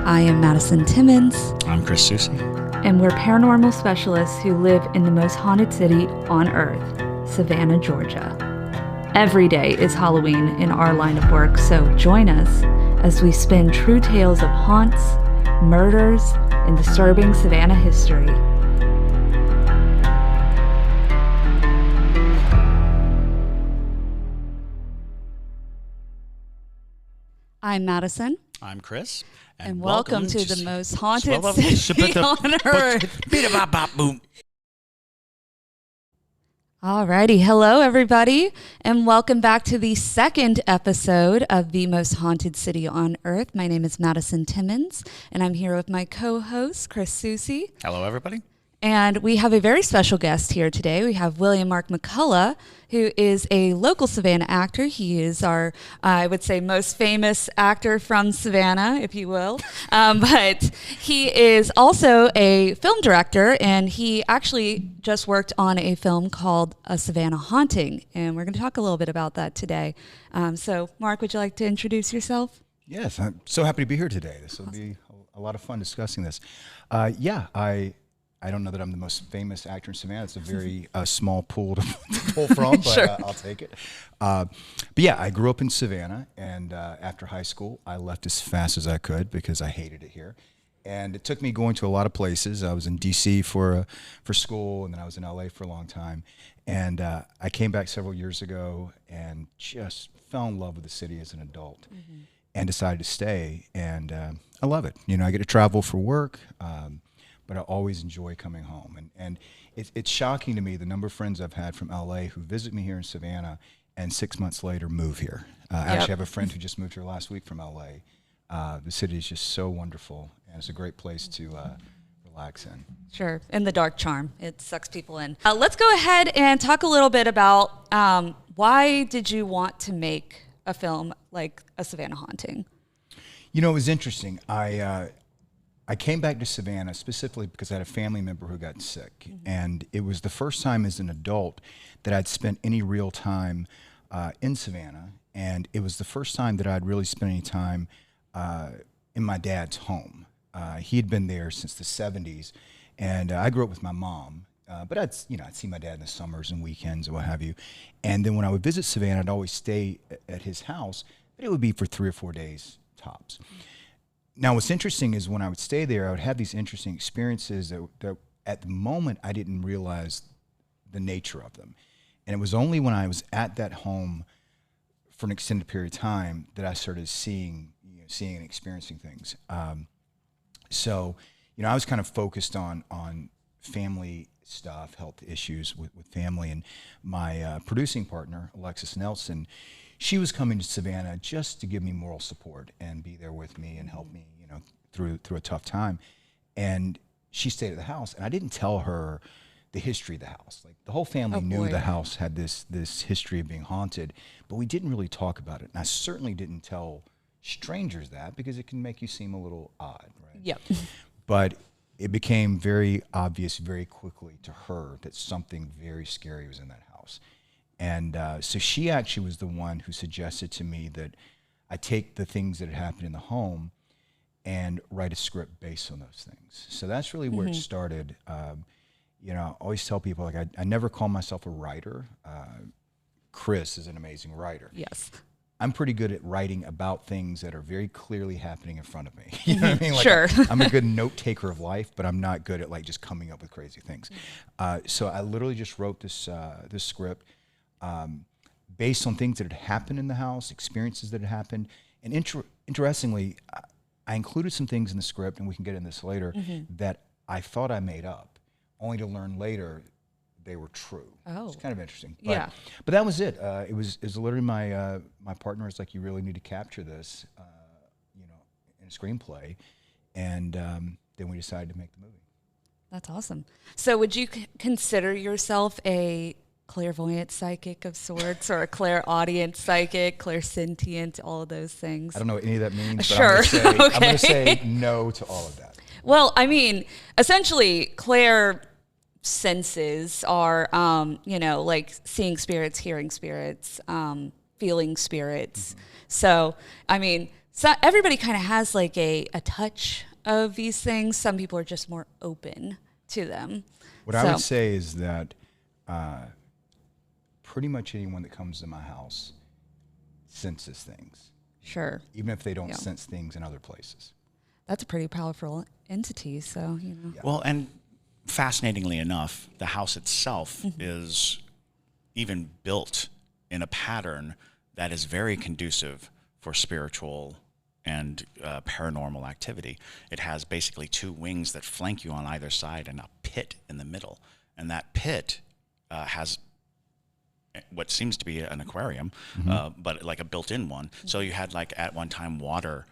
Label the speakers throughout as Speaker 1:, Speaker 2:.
Speaker 1: I am Madison Timmons.
Speaker 2: I'm Chris Susie.
Speaker 1: And we're paranormal specialists who live in the most haunted city on earth, Savannah, Georgia. Every day is Halloween in our line of work, so join us as we spin true tales of haunts, murders, and disturbing Savannah history. I'm Madison.
Speaker 2: I'm Chris.
Speaker 1: And welcome to the most haunted city on earth. Alrighty, hello everybody, and welcome back to the second episode of the most haunted city on earth. My name is Madison Timmons, and I'm here with my co-host, Chris Susie.
Speaker 2: Hello everybody.
Speaker 1: And we have a very special guest here today. We have William Mark McCullough, who is a local Savannah actor. He is our, I would say, most famous actor from Savannah, if you will. But he is also a film director, and he actually just worked on a film called Savannah Haunting. And we're going to talk a little bit about that today. So, Mark, would you like to introduce yourself?
Speaker 3: Yes, I'm so happy to be here today. This will be a lot of fun discussing this. I don't know that I'm the most famous actor in Savannah. It's a very small pool to pull from, but
Speaker 1: Sure.
Speaker 3: I'll take it. But yeah, I grew up in Savannah, and after high school, I left as fast as I could because I hated it here. And it took me going to a lot of places. I was in D.C. for school, and then I was in L.A. for a long time. And I came back several years ago and just fell in love with the city as an adult and decided to stay. And I love it. You know, I get to travel for work. But I always enjoy coming home. And it's shocking to me the number of friends I've had from LA who visit me here in Savannah and 6 months later move here. I actually have a friend who just moved here last week from LA. The city is just so wonderful, and it's a great place to relax in.
Speaker 1: Sure, and the dark charm. It sucks people in. Let's go ahead and talk a little bit about why did you want to make a film like A Savannah Haunting?
Speaker 3: You know, it was interesting. I came back to Savannah specifically because I had a family member who got sick. And it was the first time as an adult that I'd spent any real time in Savannah. And it was the first time that I'd really spent any time in my dad's home. He had been there since the 70s. And I grew up with my mom. But I'd see my dad in the summers and weekends and what have you. And then when I would visit Savannah, I'd always stay at his house, but it would be for 3 or 4 days tops. Now, what's interesting is when I would stay there, I would have these interesting experiences that at the moment I didn't realize the nature of them. And it was only when I was at that home for an extended period of time that I started seeing and experiencing things. So, I was kind of focused on family stuff, health issues with family, and my producing partner, Alexis Nelson, she was coming to Savannah just to give me moral support and be there with me and help me, through a tough time. And she stayed at the house, and I didn't tell her the history of the house. Like, the whole family knew the house had this history of being haunted, but we didn't really talk about it. And I certainly didn't tell strangers that because it can make you seem a little odd, right?
Speaker 1: Yep.
Speaker 3: But it became very obvious very quickly to her that something very scary was in that house. And so she actually was the one who suggested to me that I take the things that had happened in the home and write a script based on those things. So that's really where it started. I always tell people, like, I never call myself a writer. Chris is an amazing writer.
Speaker 1: Yes.
Speaker 3: I'm pretty good at writing about things that are very clearly happening in front of me. You know what I mean? Like,
Speaker 1: Sure.
Speaker 3: I'm a good note taker of life, but I'm not good at just coming up with crazy things. So I literally just wrote this script based on things that had happened in the house, experiences that had happened. And interestingly, I included some things in the script, and we can get into this later, that I thought I made up, only to learn later they were true.
Speaker 1: Oh.
Speaker 3: It's kind of interesting.
Speaker 1: Yeah.
Speaker 3: But that was it. It was literally my partner was like, you really need to capture this, in a screenplay. And then we decided to make the movie.
Speaker 1: That's awesome. So would you consider yourself a clairvoyant psychic of sorts, or a clairaudient psychic, clairsentient, all of those things?
Speaker 3: I don't know what any of that means, but
Speaker 1: Sure.
Speaker 3: I'm going to say no to all of that.
Speaker 1: Well, I mean, essentially, clair senses are, like seeing spirits, hearing spirits, feeling spirits. So, I mean, So everybody kind of has like a touch of these things. Some people are just more open to them.
Speaker 3: What I would say is that pretty much anyone that comes to my house senses things.
Speaker 1: Sure.
Speaker 3: Even if they don't sense things in other places.
Speaker 1: That's a pretty powerful entity, so,
Speaker 2: Yeah. Well, and fascinatingly enough, the house itself is even built in a pattern that is very conducive for spiritual and paranormal activity. It has basically two wings that flank you on either side and a pit in the middle. And that pit has what seems to be an aquarium, but like a built-in one. So you had like at one time water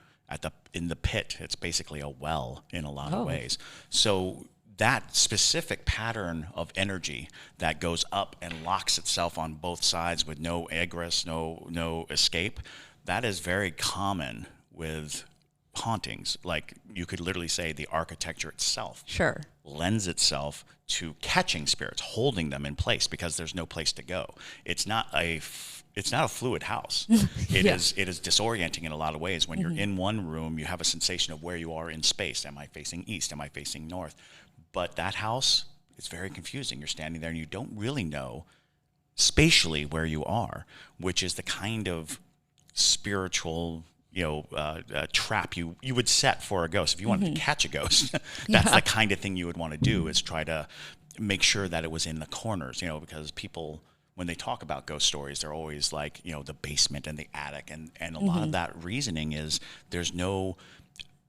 Speaker 2: in the pit. It's basically a well in a lot of ways. So that specific pattern of energy that goes up and locks itself on both sides with no egress, no escape, that is very common with hauntings. Like you could literally say the architecture itself lends itself to catching spirits, holding them in place because there's no place to go. It's not a fluid house. It is disorienting in a lot of ways. When you're in one room, you have a sensation of where you are in space. Am I facing east? Am I facing north? But that house is very confusing. You're standing there and you don't really know spatially where you are, which is the kind of spiritual trap you would set for a ghost. If you wanted to catch a ghost, that's the kind of thing you would want to do, is try to make sure that it was in the corners, because people, when they talk about ghost stories, they're always like, the basement and the attic. And a lot of that reasoning is there's no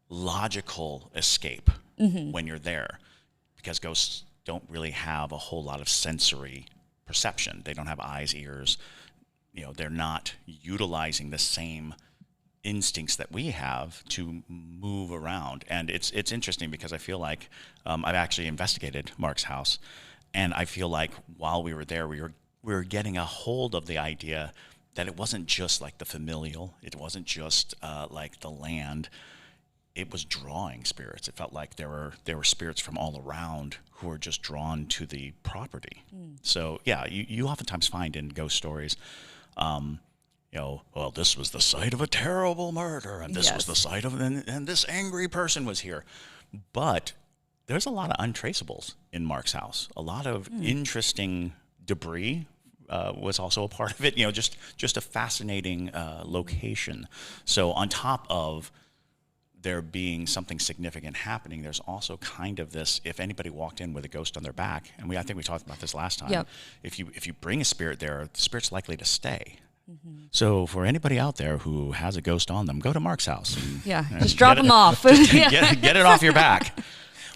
Speaker 2: logical escape when you're there, because ghosts don't really have a whole lot of sensory perception. They don't have eyes, ears. They're not utilizing the same instincts that we have to move around. And it's interesting because I feel like I've actually investigated Mark's house, and I feel like while we were there, we were getting a hold of the idea that it wasn't just like the familial, it wasn't just like the land. It was drawing spirits. It felt like there were spirits from all around who were just drawn to the property. So yeah, you oftentimes find in ghost stories, well, this was the site of a terrible murder, and this was the site of, and this angry person was here. But there's a lot of untraceables in Mark's house. A lot of interesting debris was also a part of it. Just a fascinating location. So on top of there being something significant happening, there's also kind of this, if anybody walked in with a ghost on their back, and I think we talked about this last time, if you bring a spirit there, the spirit's likely to stay. So for anybody out there who has a ghost on them, go to Mark's house. And,
Speaker 1: just drop them off.
Speaker 2: Get it off your back.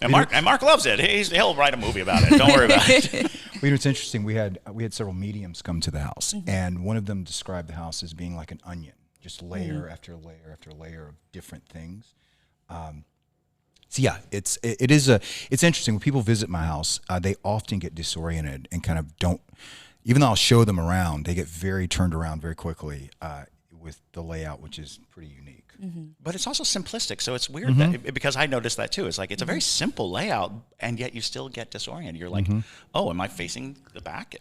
Speaker 2: And Mark loves it. He'll write a movie about it. Don't worry about it.
Speaker 3: It's interesting. We had several mediums come to the house, and one of them described the house as being like an onion, just layer after layer after layer of different things. So yeah, it's interesting. When people visit my house, they often get disoriented and kind of don't. Even though I'll show them around, they get very turned around very quickly with the layout, which is pretty unique.
Speaker 2: But it's also simplistic, so it's weird that, because I noticed that too. It's like it's a very simple layout, and yet you still get disoriented. You're like, oh, am I facing the back?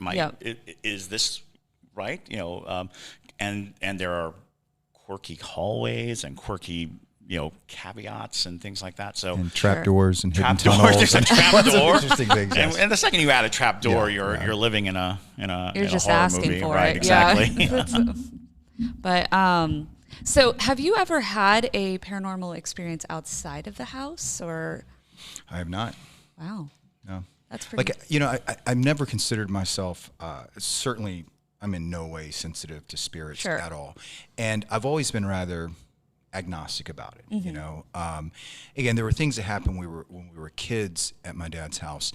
Speaker 2: Is this right? And there are quirky hallways and quirky caveats and things like that. So
Speaker 3: and trapdoors and hidden
Speaker 2: tunnels. There's a trapdoor.
Speaker 3: Interesting things. Yes.
Speaker 2: And the second you add a trapdoor, you're living in a
Speaker 1: just
Speaker 2: horror
Speaker 1: asking
Speaker 2: movie,
Speaker 1: for
Speaker 2: right?
Speaker 1: it.
Speaker 2: Exactly.
Speaker 1: Yeah. But so have you ever had a paranormal experience outside of the house, or?
Speaker 3: I have not.
Speaker 1: Wow.
Speaker 3: No.
Speaker 1: That's pretty.
Speaker 3: I've never considered myself. Certainly, I'm in no way sensitive to spirits at all, and I've always been rather agnostic about it. Again, there were things that happened when we were kids at my dad's house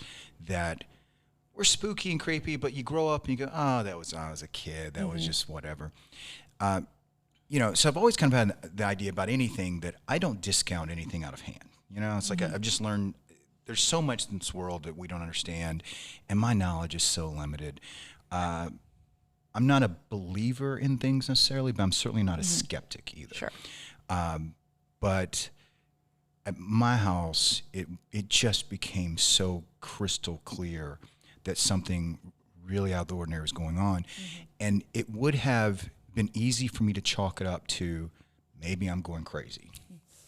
Speaker 3: that were spooky and creepy, but you grow up and you go, oh, I was a kid, that was just whatever. So I've always kind of had the idea about anything that I don't discount anything out of hand. It's like I've just learned there's so much in this world that we don't understand, and my knowledge is so limited. I'm not a believer in things necessarily, but I'm certainly not a skeptic either.
Speaker 1: Sure.
Speaker 3: But at my house, it just became so crystal clear that something really out of the ordinary was going on. And it would have been easy for me to chalk it up to maybe I'm going crazy.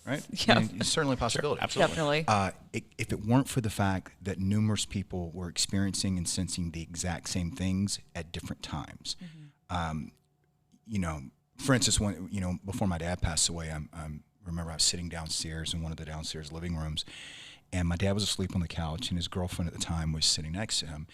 Speaker 3: Right?
Speaker 1: Yeah.
Speaker 3: I mean, it's certainly a possibility.
Speaker 2: Sure, absolutely.
Speaker 1: Definitely.
Speaker 3: If it weren't for the fact that numerous people were experiencing and sensing the exact same things at different times, you know, for instance, when, you know, before my dad passed away, I remember I was sitting downstairs in one of the downstairs living rooms, and my dad was asleep on the couch, and his girlfriend at the time was sitting next to him,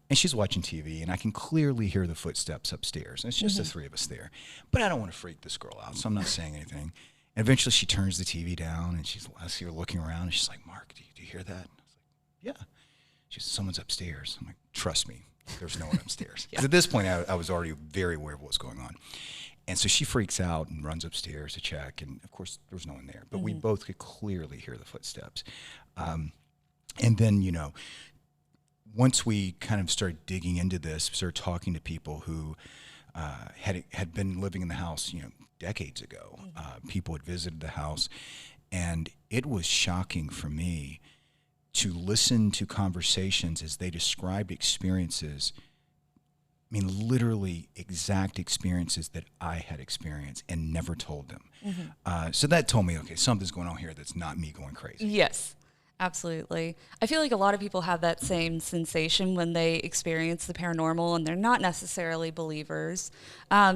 Speaker 3: and she's watching TV, and I can clearly hear the footsteps upstairs, and it's just the three of us there. But I don't want to freak this girl out, so I'm not saying anything. And eventually she turns the TV down, and I see her looking around, and she's like, Mark, do you hear that? And I was like, yeah. She says, someone's upstairs. I'm like, trust me, there's no one upstairs. Because at this point, I was already very aware of what was going on. And so she freaks out and runs upstairs to check, and of course, there was no one there. But we both could clearly hear the footsteps. And then, you know, once we kind of started digging into this, started talking to people who had been living in the house, you know, decades ago. People had visited the house, and it was shocking for me to listen to conversations as they described experiences. I mean, literally exact experiences that I had experienced and never told them. So that told me, okay, something's going on here that's not me going crazy.
Speaker 1: Yes. Absolutely. I feel like a lot of people have that same sensation when they experience the paranormal, and they're not necessarily believers.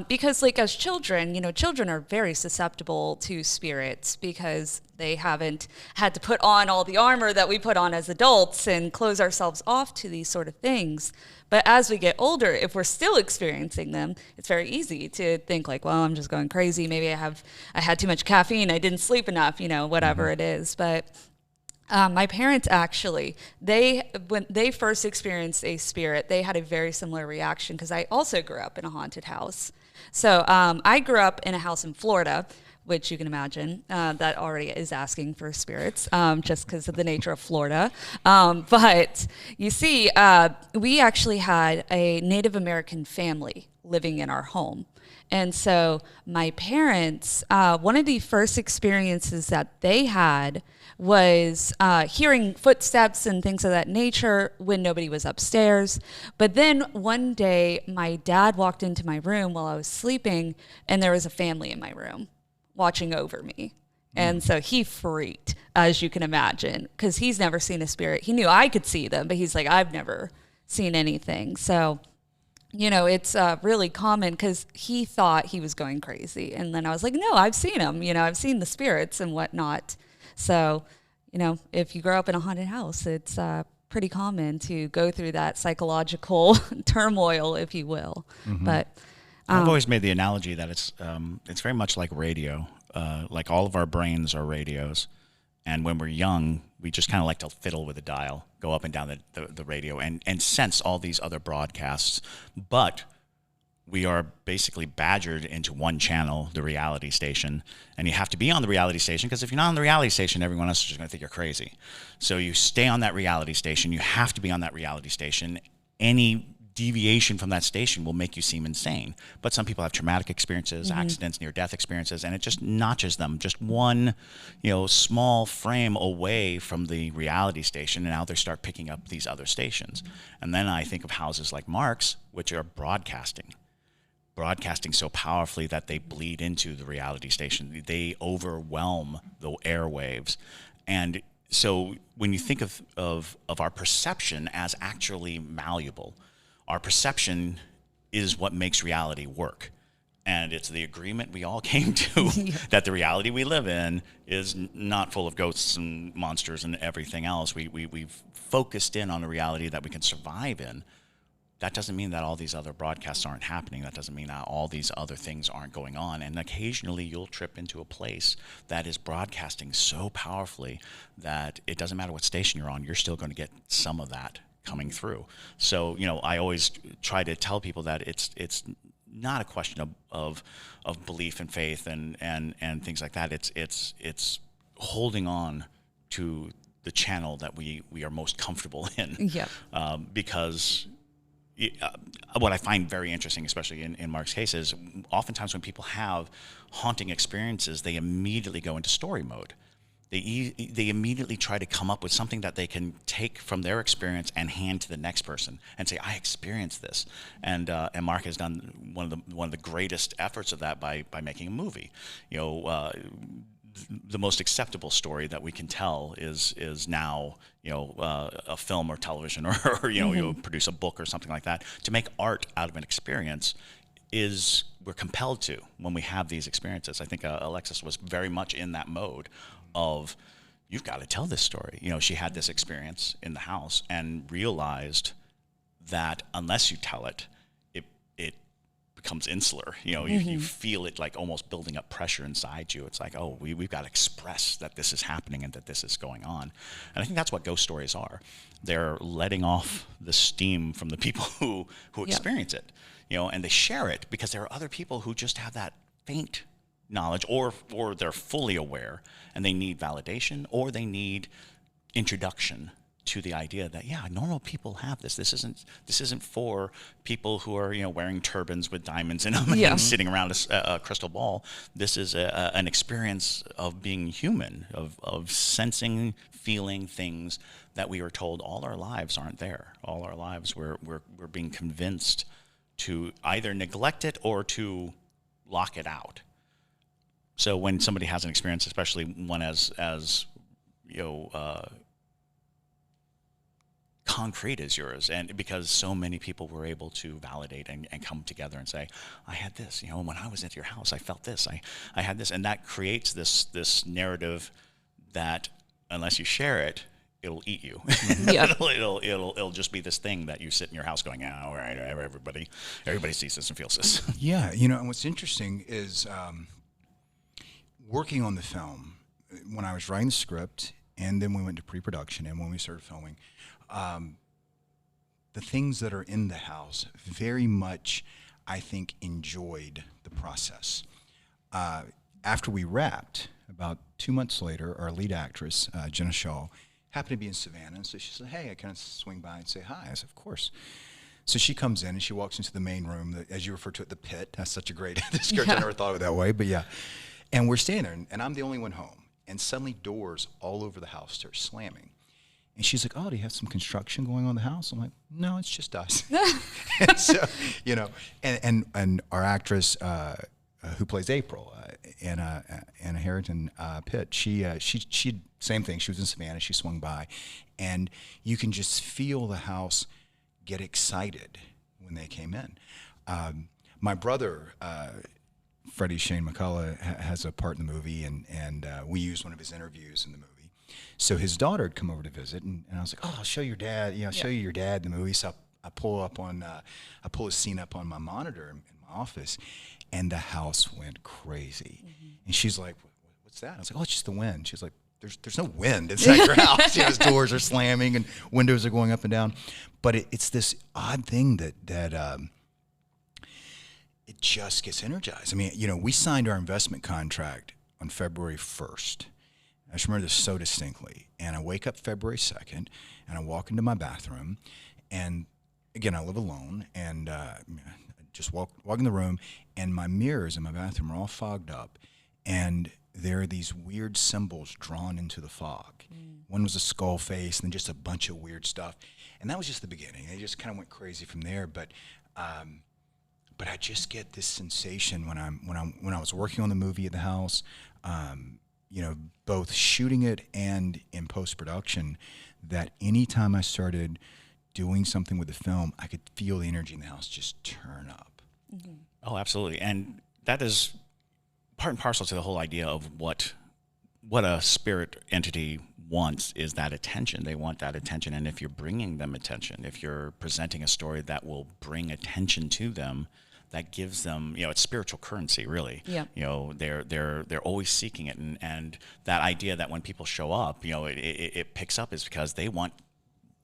Speaker 1: Because like as children, you know, children are very susceptible to spirits because they haven't had to put on all the armor that we put on as adults and close ourselves off to these sort of things. But as we get older, if we're still experiencing them, it's very easy to think like, well, I'm just going crazy. Maybe I had too much caffeine. I didn't sleep enough, you know, whatever it is. But my parents actually, when they first experienced a spirit, they had a very similar reaction because I also grew up in a haunted house. So I grew up in a house in Florida, which you can imagine that already is asking for spirits just because of the nature of Florida. But you see, we actually had a Native American family living in our home. And so my parents, one of the first experiences that they had was hearing footsteps and things of that nature when nobody was upstairs. But then one day, my dad walked into my room while I was sleeping, and there was a family in my room watching over me. And so he freaked, as you can imagine, because he's never seen a spirit. He knew I could see them, but he's like, I've never seen anything. So, you know, it's really common because he thought he was going crazy. And then I was like, no, I've seen them. You know, I've seen the spirits and whatnot. So, you know, if you grow up in a haunted house, it's pretty common to go through that psychological turmoil, if you will. But
Speaker 2: I've always made the analogy that it's very much like radio. Like all of our brains are radios. And when we're young, we just kind of like to fiddle with a dial, go up and down the radio and sense all these other broadcasts. But we are basically badgered into one channel, the reality station. And you have to be on the reality station because if you're not on the reality station, everyone else is just going to think you're crazy. So you stay on that reality station. You have to be on that reality station. Any deviation from that station will make you seem insane. But some people have traumatic experiences, accidents, near-death experiences, and it just notches them just one, you know, small frame away from the reality station, and now they start picking up these other stations. And then I think of houses like Mark's, which are broadcasting so powerfully that they bleed into the reality station. They overwhelm the airwaves. And so when you think of our perception as actually malleable, our perception is what makes reality work. And it's the agreement we all came to that the reality we live in is not full of ghosts and monsters and everything else. We've focused in on a reality that we can survive in. That doesn't mean that all these other broadcasts aren't happening. That doesn't mean that all these other things aren't going on. And occasionally you'll trip into a place that is broadcasting so powerfully that it doesn't matter what station you're on, you're still going to get some of that coming through. So, you know, I always try to tell people that it's not a question of belief and faith and things like that. It's holding on to the channel that we are most comfortable in. Because what I find very interesting, especially in Mark's case, is oftentimes when people have haunting experiences, they immediately go into story mode. they immediately try to come up with something that they can take from their experience and hand to the next person and say, I experienced this. And Mark has done one of the greatest efforts of that by making a movie. The most acceptable story that we can tell is now a film or television or produce a book or something like that. To make art out of an experience we're compelled to when we have these experiences. I think Alexis was very much in that mode of, you've got to tell this story. She had this experience in the house and realized that unless you tell it, it becomes insular. You feel it like almost building up pressure inside you. It's like, oh, we've got to express that this is happening and that this is going on. And I think that's what ghost stories are. They're letting off the steam from the people who experience it. And they share it because there are other people who just have that faint knowledge, or they're fully aware and they need validation, or they need introduction to the idea that normal people have this. This isn't for people who are wearing turbans with diamonds in them and sitting around a crystal ball. This is an experience of being human, of sensing, feeling things that we were told all our lives aren't there. All our lives we're being convinced to either neglect it or to lock it out. So when somebody has an experience, especially one as concrete as yours, and because so many people were able to validate and come together and say, I had this, when I was at your house, I felt this, I had this, and that creates this narrative that unless you share it, it'll eat you. Yeah. it'll just be this thing that you sit in your house going, all right, everybody sees this and feels this.
Speaker 3: Yeah, and what's interesting is working on the film, when I was writing the script, and then we went to pre-production, and when we started filming, the things that are in the house very much, I think, enjoyed the process. After we wrapped, about 2 months later, our lead actress, Jenna Shaw, happened to be in Savannah, and so she said, hey, I kind of swing by and say hi. I said, of course. So she comes in and she walks into the main room, as you refer to it, the pit. That's such a great description. I never thought of it that way, but yeah. And we're standing there, and I'm the only one home. And suddenly doors all over the house start slamming. And she's like, oh, do you have some construction going on in the house? I'm like, no, it's just us. And so, and our actress who plays April, Anna Harrington Pitt, she same thing. She was in Savannah. She swung by. And you can just feel the house get excited when they came in. My brother, Freddie Shane McCullough, has a part in the movie, and we used one of his interviews in the movie. So his daughter had come over to visit, and I was like, oh, I'll show your dad, show you your dad in the movie. So I pull a scene up on my monitor in my office, and the house went crazy. Mm-hmm. And she's like, what's that? I was like, oh, it's just the wind. She's like, there's no wind inside your house. His doors are slamming and windows are going up and down. But it's this odd thing that it just gets energized. I mean, we signed our investment contract on February 1st. I just remember this so distinctly. And I wake up February 2nd, and I walk into my bathroom, and again, I live alone, and I just walk in the room, and my mirrors in my bathroom are all fogged up, and there are these weird symbols drawn into the fog. Mm. One was a skull face, and then just a bunch of weird stuff. And that was just the beginning. It just kind of went crazy from there. But I just get this sensation when I was working on the movie at the house, both shooting it and in post-production, that anytime I started doing something with the film, I could feel the energy in the house just turn up.
Speaker 2: Mm-hmm. Oh, absolutely. And that is part and parcel to the whole idea of what a spirit entity wants, is that attention. They want that attention. And if you're bringing them attention, if you're presenting a story that will bring attention to them, that gives them, it's spiritual currency, really. Yeah. They're always seeking it, and that idea that when people show up, it picks up is because they want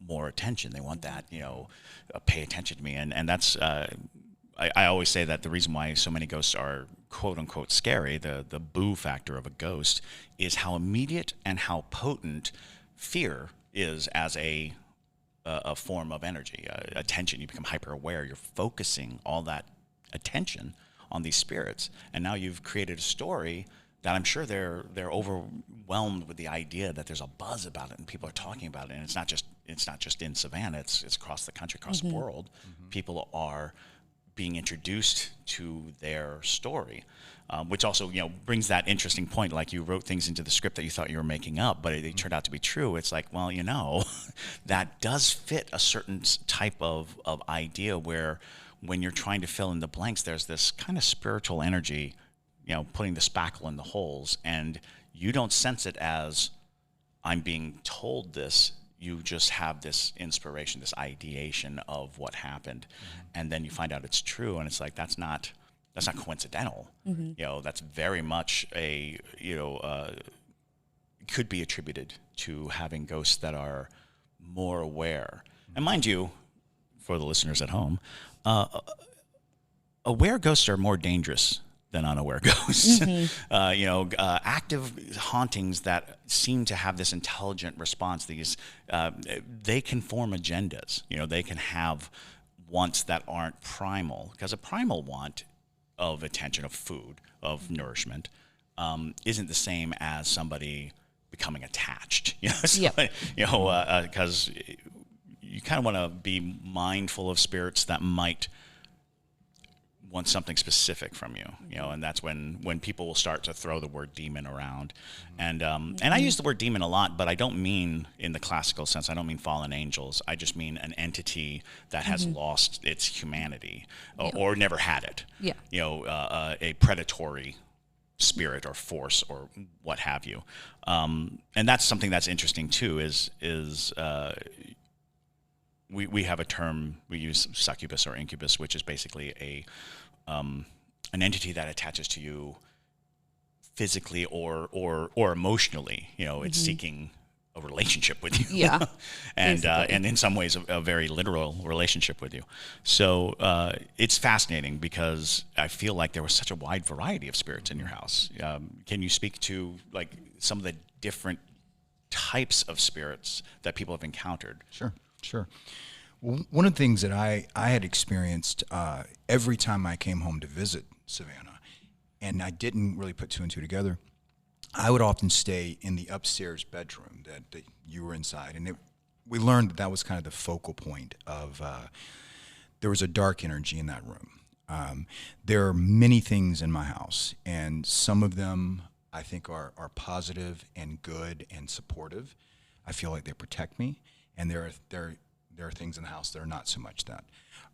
Speaker 2: more attention. They want that, pay attention to me, and that's. I always say that the reason why so many ghosts are quote unquote scary, the boo factor of a ghost, is how immediate and how potent fear is as a form of energy, attention. You become hyper aware. You're focusing all that attention on these spirits, and now you've created a story that I'm sure they're overwhelmed with the idea that there's a buzz about it and people are talking about it, and it's not just in Savannah, it's across the country, across the world. People are being introduced to their story, which also brings that interesting point. Like, you wrote things into the script that you thought you were making up, but they turned out to be true. It's like, well, that does fit a certain type of idea where when you're trying to fill in the blanks, there's this kind of spiritual energy, putting the spackle in the holes, and you don't sense it as I'm being told this. You just have this inspiration, this ideation of what happened, and then you find out it's true, and it's like that's not coincidental. That's very much could be attributed to having ghosts that are more aware. And mind you, for the listeners at home, aware ghosts are more dangerous than unaware ghosts. Active hauntings that seem to have this intelligent response, they can form agendas. They can have wants that aren't primal, because a primal want of attention, of food, of nourishment, isn't the same as somebody becoming attached. Because you kind of want to be mindful of spirits that might want something specific from you, and that's when people will start to throw the word demon around, and I use the word demon a lot, but I don't mean in the classical sense. I don't mean fallen angels. I just mean an entity that has lost its humanity or never had it. A predatory spirit or force or what have you, and that's something that's interesting too. We have a term, we use succubus or incubus, which is basically an entity that attaches to you physically or emotionally. It's seeking a relationship with you. And in some ways a very literal relationship with you. So it's fascinating because I feel like there was such a wide variety of spirits in your house. Can you speak to like some of the different types of spirits that people have encountered?
Speaker 3: Sure. Well, one of the things that I had experienced every time I came home to visit Savannah, and I didn't really put two and two together, I would often stay in the upstairs bedroom that you were inside, and we learned that was kind of the focal point of, there was a dark energy in that room. There are many things in my house, and some of them I think are positive and good and supportive. I feel like they protect me, and there are things in the house that are not so much that.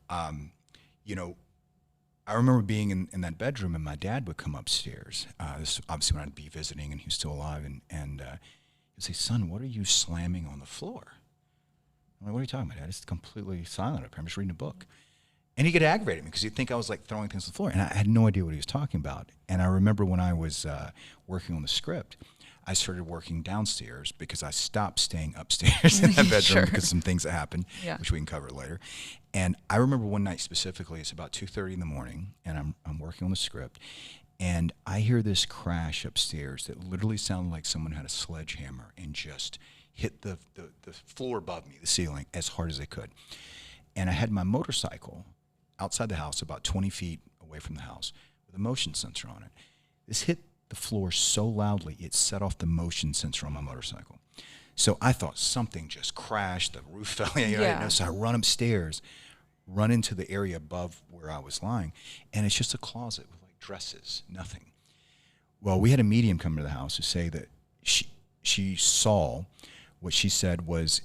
Speaker 3: I remember being in that bedroom, and my dad would come upstairs. This obviously when I'd be visiting, and he was still alive, and he'd say, "Son, what are you slamming on the floor?" I'm like, "What are you talking about, Dad? It's completely silent up here. I'm just reading a book." And he get aggravated me because he'd think I was like throwing things on the floor, and I had no idea what he was talking about. And I remember when I was working on the script, I started working downstairs because I stopped staying upstairs in that bedroom because of some things that happened, which we can cover later. And I remember one night specifically, it's about 2:30 in the morning, and I'm working on the script, and I hear this crash upstairs that literally sounded like someone had a sledgehammer and just hit the floor above me, the ceiling, as hard as they could. And I had my motorcycle outside the house, about 20 feet away from the house, with a motion sensor on it. This hit the floor so loudly, it set off the motion sensor on my motorcycle. So I thought something just crashed, the roof fell in, I didn't know. So I run upstairs, run into the area above where I was lying, and it's just a closet with like dresses, nothing. Well, we had a medium come to the house to say that she saw what she said was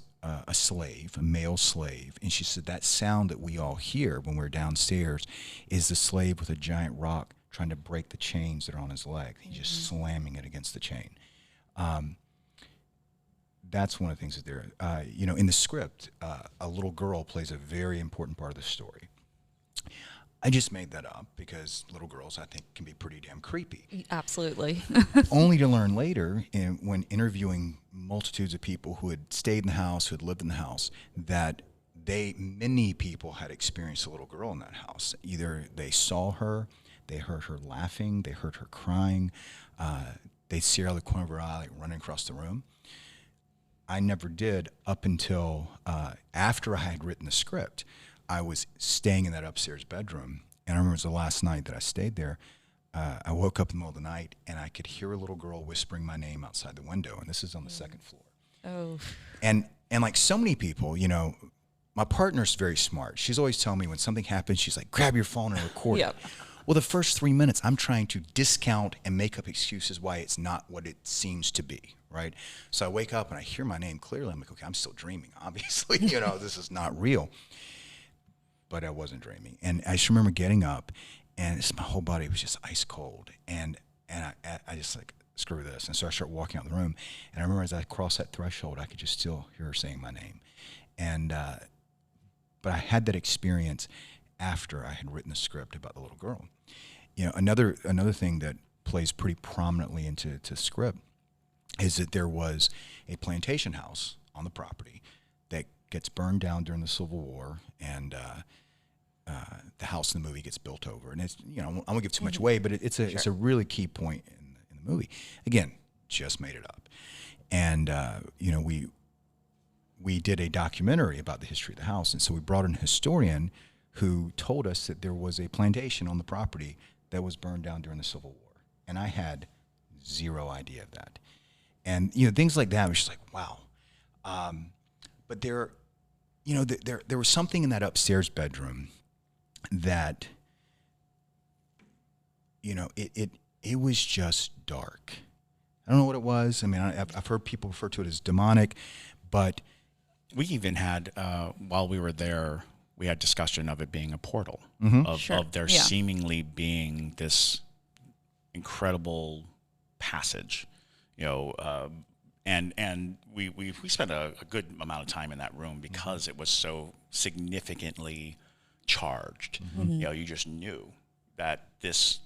Speaker 3: a slave, a male slave, and she said that sound that we all hear when we're downstairs is the slave with a giant rock trying to break the chains that are on his leg. He's just slamming it against the chain. That's one of the things that there, in the script, a little girl plays a very important part of the story. I just made that up because little girls, I think, can be pretty damn creepy.
Speaker 1: Absolutely.
Speaker 3: Only to learn later, when interviewing multitudes of people who had stayed in the house, who had lived in the house, that many people had experienced a little girl in that house. Either they saw her, they heard her laughing, they heard her crying, they'd see her out of the corner of her eye, like running across the room. I never did up until after I had written the script. I was staying in that upstairs bedroom, and I remember it was the last night that I stayed there. I woke up in the middle of the night and I could hear a little girl whispering my name outside the window, and this is on the second floor.
Speaker 1: Oh.
Speaker 3: And like so many people, you know, my partner's very smart. She's always telling me when something happens, she's like, grab your phone and record it. Well, the first 3 minutes, I'm trying to discount and make up excuses why it's not what it seems to be, right? So I wake up and I hear my name clearly. I'm like, okay, I'm still dreaming, obviously. You know, this is not real. But I wasn't dreaming. And I just remember getting up, and my whole body was just ice cold. And I just like, screw this. And so I start walking out the room. And I remember as I crossed that threshold, I could just still hear her saying my name. And but I had that experience after I had written the script about the little girl. You know, another thing that plays pretty prominently into script is that there was a plantation house on the property that gets burned down during the Civil War, and the house in the movie gets built over. And it's, you know, I won't give too much away, but it's a really key point in the movie. Again, just made it up. And you know, we did a documentary about the history of the house, and so we brought in a historian who told us that there was a plantation on the property that was burned down during the Civil War. And I had zero idea of that. And, you know, things like that was just like, wow. But there, you know, there was something in that upstairs bedroom that, you know, it was just dark. I don't know what it was. I mean, I've heard people refer to it as demonic, but...
Speaker 2: We even had, while we were there, we had discussion of it being a portal, of there seemingly being this incredible passage, you know, and we spent a good amount of time in that room because it was so significantly charged. You know, you just knew that this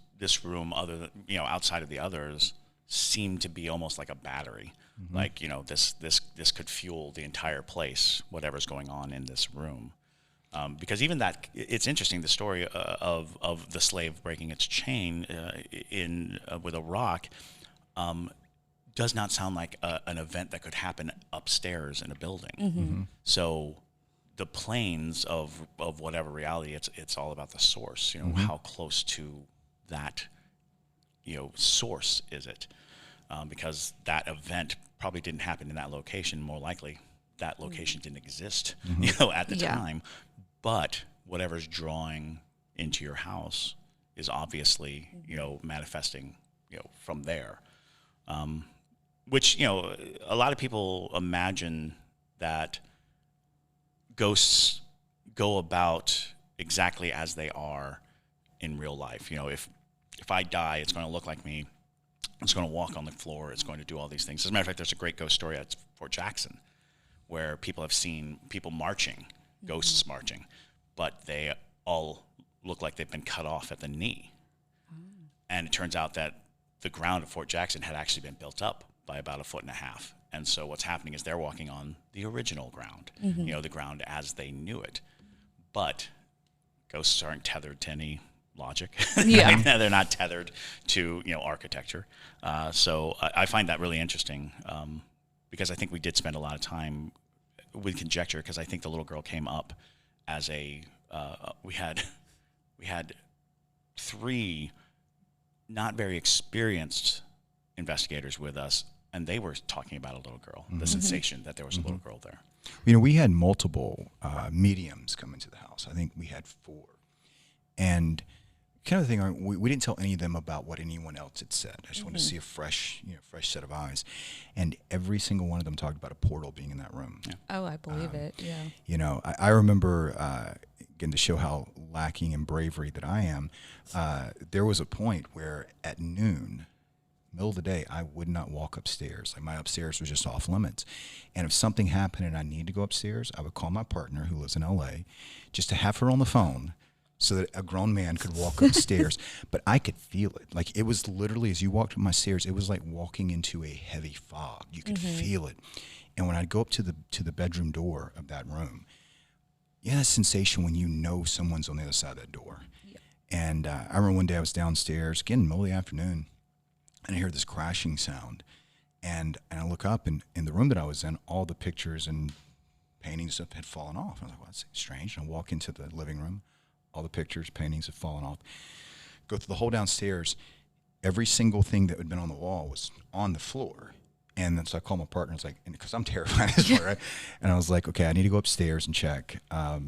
Speaker 2: room, other than, you know, outside of the others, seemed to be almost like a battery. Like, you know, this could fuel the entire place, whatever's going on in this room. Because even that, it's interesting, the story of the slave breaking its chain with a rock does not sound like an event that could happen upstairs in a building. So the planes of whatever reality, it's all about the source. You know, how close to that, you know, source is it? Because that event probably didn't happen in that location. More likely, that location didn't exist, you know, at the time. But whatever's drawing into your house is obviously, you know, manifesting, you know, from there. Which, you know, a lot of people imagine that ghosts go about exactly as they are in real life. You know, if I die, it's going to look like me. It's going to walk on the floor. It's going to do all these things. As a matter of fact, there's a great ghost story at Fort Jackson where people have seen people marching, ghosts marching, but they all look like they've been cut off at the knee. And it turns out that the ground of Fort Jackson had actually been built up by about 1.5 feet. And so what's happening is they're walking on the original ground, you know, the ground as they knew it. But ghosts aren't tethered to any logic. They're not tethered to, you know, architecture. So I find that really interesting because I think we did spend a lot of time with conjecture, because I think the little girl came up as a we had 3 not very experienced investigators with us, and they were talking about a little girl, the sensation that there was a little girl there.
Speaker 3: You know, we had multiple mediums come into the house. I think we had 4. And kind of thing, we didn't tell any of them about what anyone else had said. I just wanted to see a fresh set of eyes. And every single one of them talked about a portal being in that room.
Speaker 2: Yeah.
Speaker 1: Oh, I believe it. Yeah.
Speaker 3: You know, I remember, again, to show how lacking in bravery that I am, there was a point where at noon, middle of the day, I would not walk upstairs. Like, my upstairs was just off limits. And if something happened and I needed to go upstairs, I would call my partner who lives in LA just to have her on the phone so that a grown man could walk upstairs. But I could feel it. Like, it was literally, as you walked up my stairs, it was like walking into a heavy fog. You could feel it. And when I'd go up to the bedroom door of that room, you have that sensation when you know someone's on the other side of that door. Yep. And I remember one day I was downstairs, again, middle of the afternoon, and I hear this crashing sound. And I look up, and in the room that I was in, all the pictures and paintings stuff had fallen off. I was like, well, that's strange. And I walk into the living room. All the pictures, paintings have fallen off. Go through the whole downstairs, every single thing that had been on the wall was on the floor. And then so I called my partner. I was like, because I'm terrified of this one, right? And I was like, okay, I need to go upstairs and check. I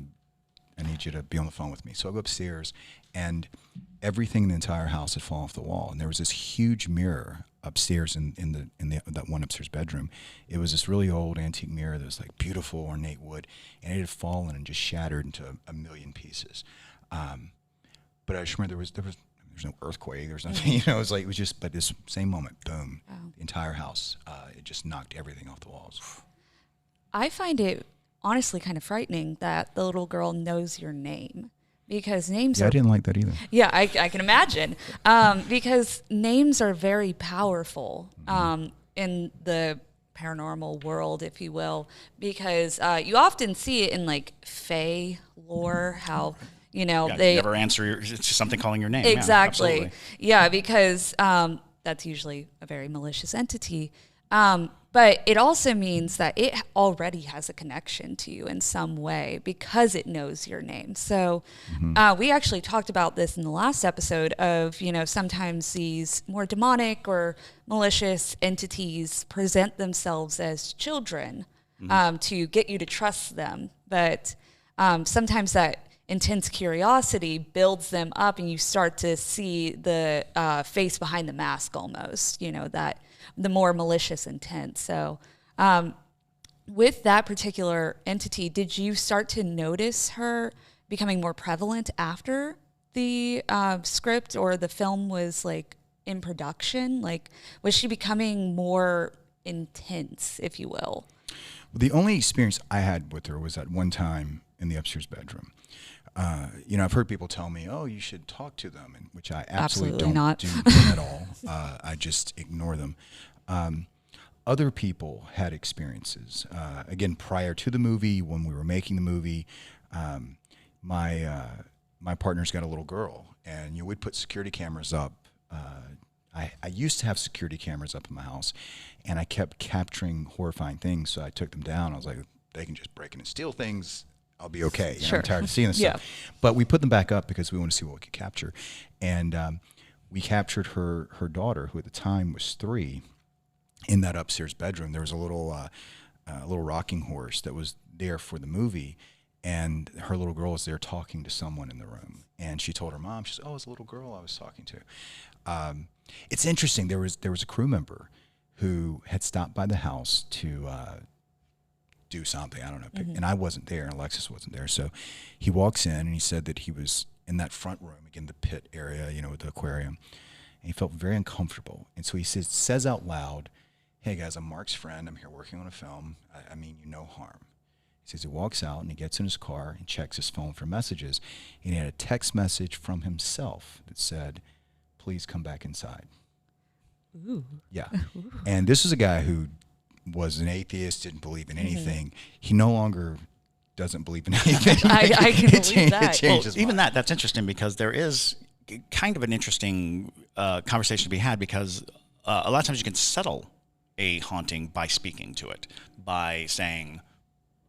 Speaker 3: need you to be on the phone with me. So I go upstairs, and everything in the entire house had fallen off the wall. And there was this huge mirror upstairs in that one upstairs bedroom. It was this really old antique mirror that was like beautiful ornate wood, and it had fallen and just shattered into a million pieces. But I just remember there's no earthquake, there's nothing, it was like, but this same moment, boom, the entire house, it just knocked everything off the walls.
Speaker 1: I find it honestly kind of frightening that the little girl knows your name, because names are...
Speaker 3: I didn't like that either.
Speaker 1: Yeah, I can imagine. Because names are very powerful in the paranormal world, if you will, because you often see it in like fae lore, how...
Speaker 2: they never answer it's just something calling your name.
Speaker 1: Exactly. Yeah, because that's usually a very malicious entity. But it also means that it already has a connection to you in some way because it knows your name. So we actually talked about this in the last episode of, sometimes these more demonic or malicious entities present themselves as children to get you to trust them. But sometimes that intense curiosity builds them up, and you start to see the face behind the mask almost, that the more malicious intent. So with that particular entity, did you start to notice her becoming more prevalent after the script or the film was like in production? Like, was she becoming more intense, if you will?
Speaker 3: The only experience I had with her was at one time in the upstairs bedroom. I've heard people tell me, "Oh, you should talk to them," and which I absolutely don't do at all. I just ignore them. Other people had experiences. Again, prior to the movie, when we were making the movie, my partner's got a little girl, and we'd put security cameras up. I used to have security cameras up in my house, and I kept capturing horrifying things, so I took them down. I was like, they can just break in and steal things. I'll be okay.
Speaker 1: Sure.
Speaker 3: I'm tired of seeing this stuff. But we put them back up because we want to see what we could capture. And we captured her daughter, who at the time was 3, in that upstairs bedroom. There was a little rocking horse that was there for the movie, and her little girl was there talking to someone in the room. And she told her mom, she said, "Oh, it's a little girl I was talking to." It's interesting. There was a crew member who had stopped by the house to do something, I don't know, and I wasn't there, and Alexis wasn't there. So he walks in, and he said that he was in that front room, again, the pit area, with the aquarium, and he felt very uncomfortable. And so he says out loud, "Hey guys, I'm Mark's friend. I'm here working on a film. I mean you no harm." He says he walks out, and he gets in his car and checks his phone for messages, and he had a text message from himself that said, "Please come back inside."
Speaker 1: Ooh.
Speaker 3: Yeah. And this is a guy who was an atheist, didn't believe in anything. He no longer doesn't believe in anything.
Speaker 1: I can believe that.
Speaker 2: Even that's interesting, because there is kind of an interesting conversation to be had, because a lot of times you can settle a haunting by speaking to it, by saying,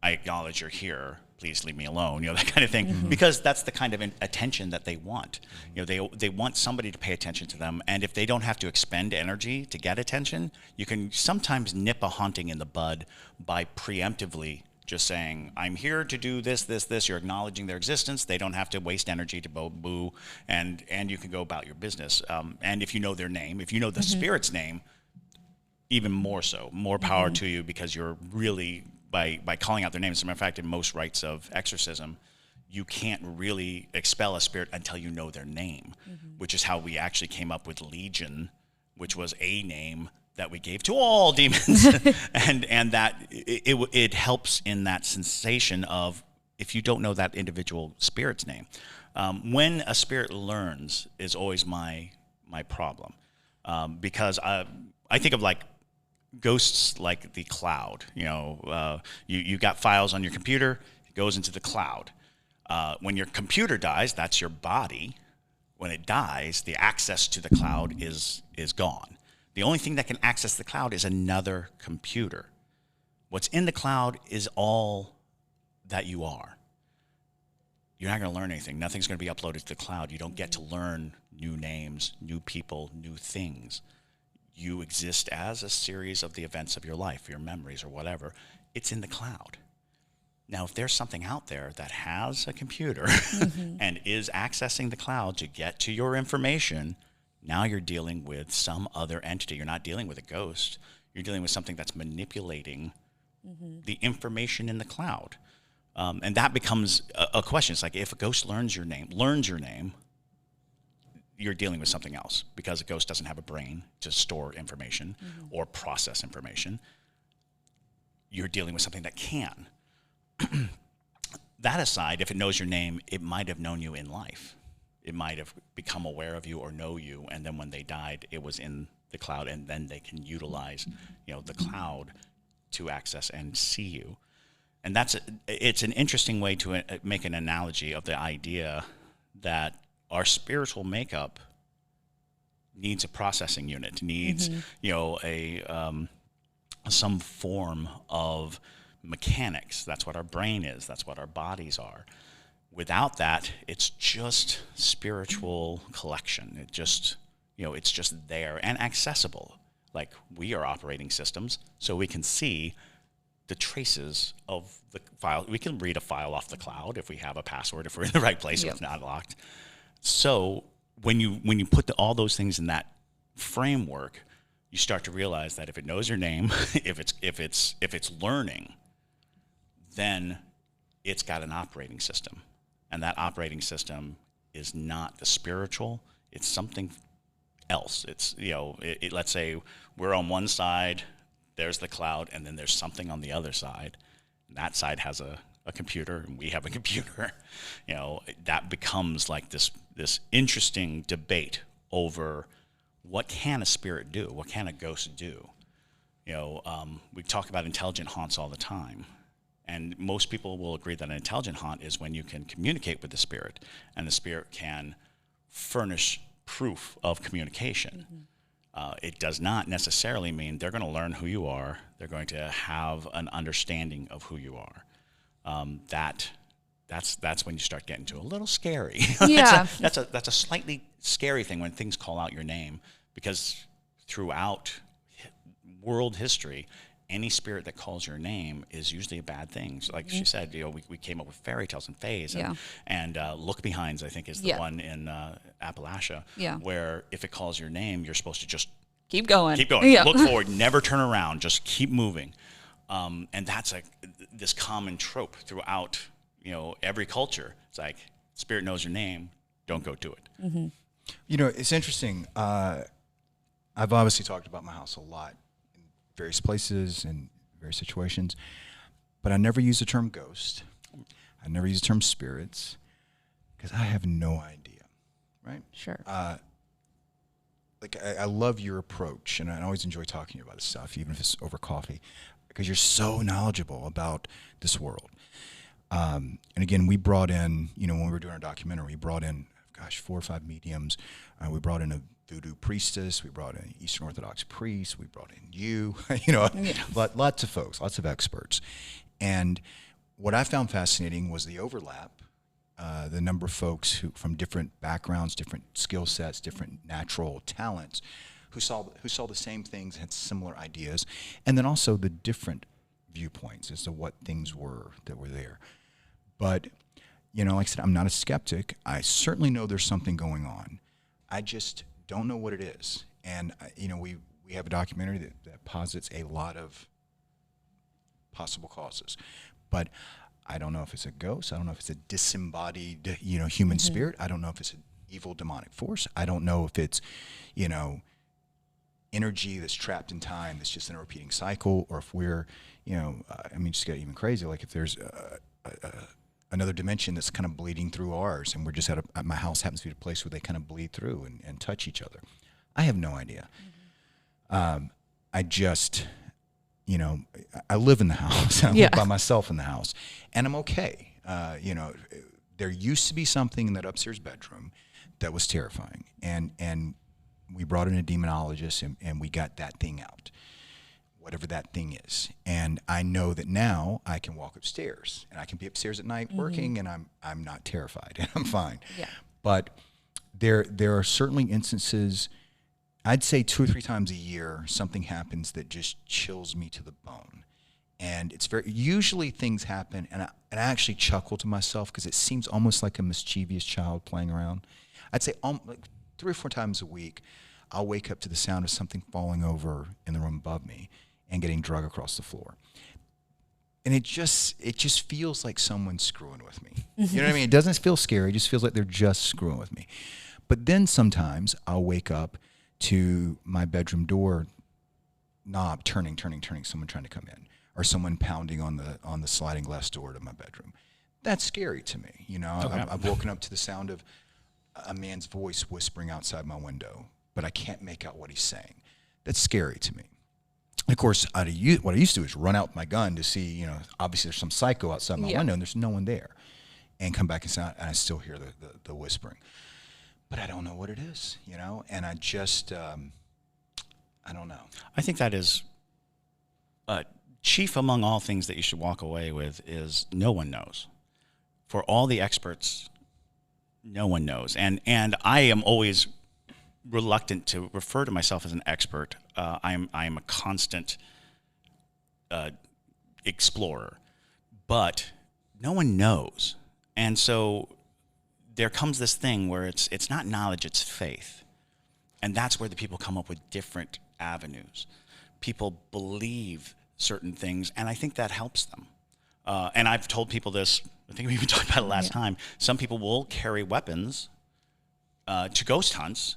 Speaker 2: "I acknowledge you're here. Please leave me alone," that kind of thing, because that's the kind of attention that they want. They want somebody to pay attention to them, and if they don't have to expend energy to get attention, you can sometimes nip a haunting in the bud by preemptively just saying, "I'm here to do this, this, this." You're acknowledging their existence. They don't have to waste energy to boo, and you can go about your business. And if you know their name, if you know the spirit's name, even more so, more power to you, because you're really... By calling out their names. As a matter of fact, in most rites of exorcism, you can't really expel a spirit until you know their name, which is how we actually came up with Legion, which was a name that we gave to all demons, and that it helps in that sensation of, if you don't know that individual spirit's name. When a spirit learns is always my problem, because I think of like ghosts like the cloud. You got files on your computer, it goes into the cloud. When your computer dies, that's your body. When it dies, the access to the cloud is gone. The only thing that can access the cloud is another computer. What's in the cloud is all that you are. you're not going to learn anything. Nothing's going to be uploaded to the cloud. You don't get to learn new names, new people, new things. You exist as a series of the events of your life, your memories or whatever. It's in the cloud. Now, if there's something out there that has a computer and is accessing the cloud to get to your information, now you're dealing with some other entity. You're not dealing with a ghost. You're dealing with something that's manipulating the information in the cloud. And that becomes a question. It's like if a ghost learns your name, you're dealing with something else, because a ghost doesn't have a brain to store information or process information. You're dealing with something that can. That aside, if it knows your name, it might have known you in life. It might have become aware of you or know you, and then when they died, it was in the cloud, and then they can utilize, the cloud to access and see you. And it's an interesting way to make an analogy of the idea that our spiritual makeup needs a processing unit, needs some form of mechanics. That's what our brain is. That's what our bodies are. Without that, it's just spiritual collection. It's just there and accessible. Like, we are operating systems, so we can see the traces of the file. We can read a file off the cloud if we have a password, if we're in the right place, if it's not locked. So when you put all those things in that framework, you start to realize that if it knows your name, if it's learning, then it's got an operating system, and that operating system is not the spiritual. It's something else. It's let's say we're on one side, there's the cloud, and then there's something on the other side. And that side has a computer, and we have a computer. That becomes like this interesting debate over what can a spirit do? What can a ghost do? We talk about intelligent haunts all the time. And most people will agree that an intelligent haunt is when you can communicate with the spirit, and the spirit can furnish proof of communication. It does not necessarily mean they're going to learn who you are. They're going to have an understanding of who you are. That's when you start getting to a little scary.
Speaker 1: Yeah.
Speaker 2: that's a slightly scary thing when things call out your name, because throughout world history, any spirit that calls your name is usually a bad thing. So like she said, we came up with fairy tales and fays, and look behinds, I think, is the one in Appalachia, where if it calls your name, you're supposed to just
Speaker 1: keep going.
Speaker 2: Yeah. Look forward, never turn around, just keep moving. And that's this common trope throughout every culture. It's like, spirit knows your name, don't go do it.
Speaker 3: It's interesting. I've obviously talked about my house a lot, various places and various situations, but I never use the term ghost. I never use the term spirits, because I have no idea, right?
Speaker 1: Sure.
Speaker 3: I love your approach, and I always enjoy talking to you about this stuff, even if it's over coffee, because you're so knowledgeable about this world. And again, we brought in, when we were doing our documentary, we brought in, 4 or 5 mediums. We brought in a voodoo priestess. We brought in Eastern Orthodox priest. We brought in you, lots of folks, lots of experts. And what I found fascinating was the overlap, the number of folks who, from different backgrounds, different skill sets, different natural talents, who saw the same things, had similar ideas, and then also the different viewpoints as to what things were that were there. But like I said, I'm not a skeptic. I certainly know there's something going on. I just don't know what it is. And we have a documentary that posits a lot of possible causes, but I don't know if it's a ghost. I don't know if it's a disembodied, human spirit. I don't know if it's an evil demonic force. I don't know if it's, energy that's trapped in time that's just in a repeating cycle, or if we're, just get even crazy. Like if there's another dimension that's kind of bleeding through ours, and we're just at my house happens to be a place where they kind of bleed through and touch each other. I have no idea. I just, I live in the house. I live by myself in the house, and I'm okay. There used to be something in that upstairs bedroom that was terrifying, and we brought in a demonologist, and we got that thing out. whatever that thing is. And I know that now I can walk upstairs, and I can be upstairs at night working, and I'm not terrified, and I'm fine.
Speaker 1: Yeah.
Speaker 3: But there are certainly instances, I'd say 2 or 3 times a year, something happens that just chills me to the bone. And it's usually things happen, and I actually chuckle to myself because it seems almost like a mischievous child playing around. I'd say like 3 or 4 times a week, I'll wake up to the sound of something falling over in the room above me and getting dragged across the floor. And it just feels like someone's screwing with me. You know what I mean? It doesn't feel scary. It just feels like they're just screwing with me. But then sometimes I'll wake up to my bedroom door knob turning, someone trying to come in, or someone pounding on the sliding glass door to my bedroom. That's scary to me. You know,
Speaker 2: Okay.
Speaker 3: I've woken up to the sound of a man's voice whispering outside my window, but I can't make out what he's saying. That's scary to me. Of course, what I used to do is run out with my gun to see, you know, obviously there's some psycho outside my window and there's no one there, and come back and I still hear the whispering. But I don't know what it is, you know, and I just, I don't know.
Speaker 2: I think that is chief among all things that you should walk away with is no one knows. For all the experts, no one knows. And I am always reluctant to refer to myself as an expert. I am a constant explorer, but no one knows. And so there comes this thing where it's not knowledge, it's faith. And that's where the people come up with different avenues. People believe certain things, and I think that helps them. And I've told people this, I think we even talked about it last time. Some people will carry weapons to ghost hunts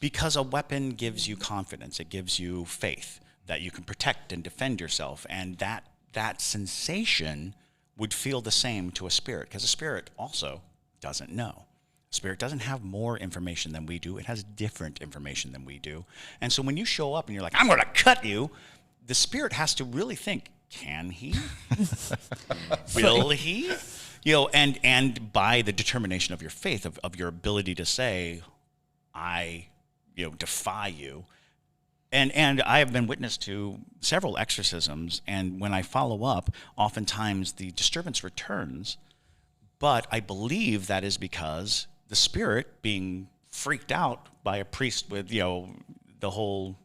Speaker 2: because a weapon gives you confidence. It gives you faith that you can protect and defend yourself. And that sensation would feel the same to a spirit, because a spirit also doesn't know. Spirit doesn't have more information than we do. It has different information than we do. And so when you show up and you're like, I'm going to cut you, the spirit has to really think, can he? Will he? You know, and by the determination of your faith, of your ability to say, I, you know, defy you. And I have been witness to several exorcisms, and when I follow up, oftentimes the disturbance returns, but I believe that is because the spirit being freaked out by a priest with, you know, the whole